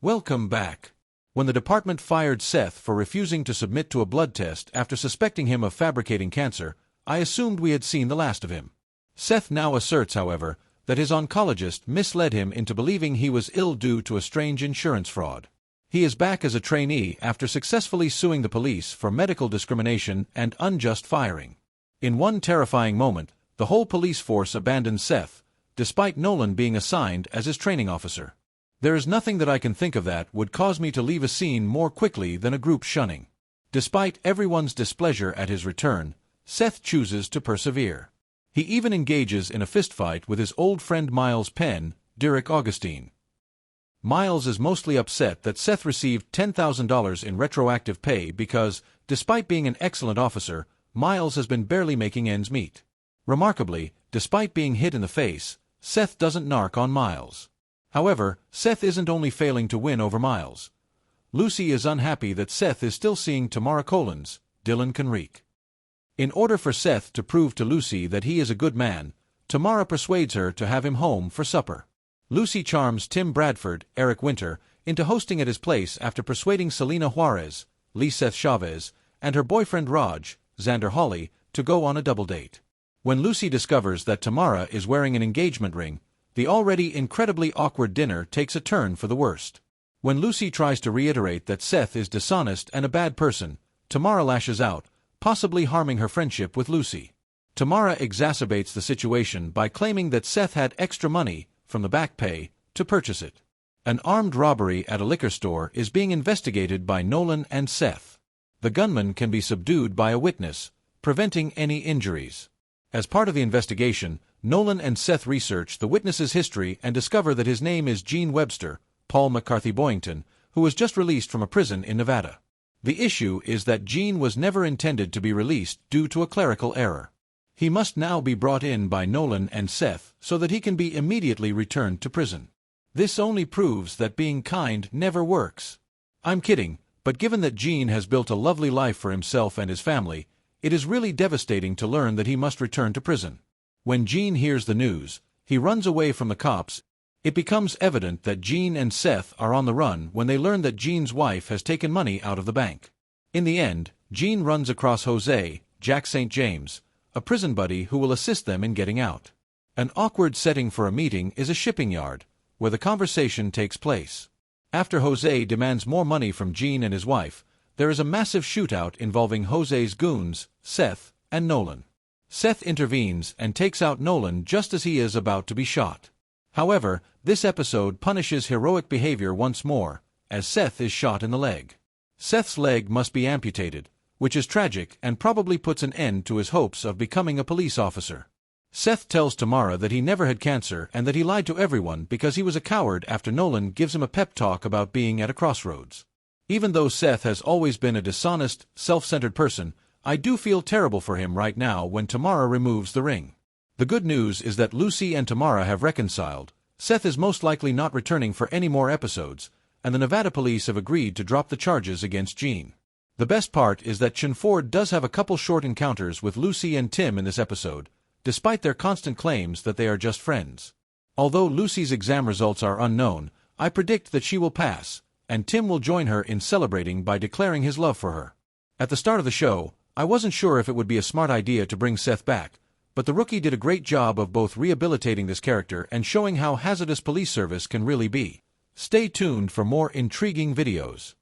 Welcome back. When the department fired Seth for refusing to submit to a blood test after suspecting him of fabricating cancer, I assumed we had seen the last of him. Seth now asserts, however, that his oncologist misled him into believing he was ill due to a strange insurance fraud. He is back as a trainee after successfully suing the police for medical discrimination and unjust firing. In one terrifying moment, the whole police force abandons Seth, despite Nolan being assigned as his training officer. There is nothing that I can think of that would cause me to leave a scene more quickly than a group shunning. Despite everyone's displeasure at his return, Seth chooses to persevere. He even engages in a fistfight with his old friend Miles Penn, Deric Augustine. Miles is mostly upset that Seth received $10,000 in retroactive pay because, despite being an excellent officer, Miles has been barely making ends meet. Remarkably, despite being hit in the face, Seth doesn't narc on Miles. However, Seth isn't only failing to win over Miles. Lucy is unhappy that Seth is still seeing Tamara Colins, Conrique. In order for Seth to prove to Lucy that he is a good man, Tamara persuades her to have him home for supper. Lucy charms Tim Bradford, Eric Winter, into hosting at his place after persuading Celina Juarez, Lisseth Chavez, and her boyfriend Rodge, Zander Hawley, to go on a double date. When Lucy discovers that Tamara is wearing an engagement ring, the already incredibly awkward dinner takes a turn for the worst. When Lucy tries to reiterate that Seth is dishonest and a bad person, Tamara lashes out, possibly harming her friendship with Lucy. Tamara exacerbates the situation by claiming that Seth had extra money, from the back pay, to purchase it. An armed robbery at a liquor store is being investigated by Nolan and Seth. The gunman can be subdued by a witness, preventing any injuries. As part of the investigation, Nolan and Seth research the witness's history and discover that his name is Gene Webster, Paul McCarthy Boyington, who was just released from a prison in Nevada. The issue is that Gene was never intended to be released due to a clerical error. He must now be brought in by Nolan and Seth so that he can be immediately returned to prison. This only proves that being kind never works. I'm kidding, but given that Gene has built a lovely life for himself and his family, it is really devastating to learn that he must return to prison. When Gene hears the news, he runs away from the cops. It becomes evident that Gene and Seth are on the run when they learn that Gene's wife has taken money out of the bank. In the end, Gene runs across Jose, Jack St. James, a prison buddy who will assist them in getting out. An awkward setting for a meeting is a shipping yard, where the conversation takes place. After Jose demands more money from Gene and his wife, there is a massive shootout involving Jose's goons, Seth, and Nolan. Seth intervenes and takes out Nolan just as he is about to be shot. However, this episode punishes heroic behavior once more, as Seth is shot in the leg. Seth's leg must be amputated, which is tragic and probably puts an end to his hopes of becoming a police officer. Seth tells Tamara that he never had cancer and that he lied to everyone because he was a coward after Nolan gives him a pep talk about being at a crossroads. Even though Seth has always been a dishonest, self-centered person, I do feel terrible for him right now when Tamara removes the ring. The good news is that Lucy and Tamara have reconciled, Seth is most likely not returning for any more episodes, and the Nevada police have agreed to drop the charges against Gene. The best part is that Ford does have a couple short encounters with Lucy and Tim in this episode, despite their constant claims that they are just friends. Although Lucy's exam results are unknown, I predict that she will pass, and Tim will join her in celebrating by declaring his love for her. At the start of the show, I wasn't sure if it would be a smart idea to bring Seth back, but the rookie did a great job of both rehabilitating this character and showing how hazardous police service can really be. Stay tuned for more intriguing videos.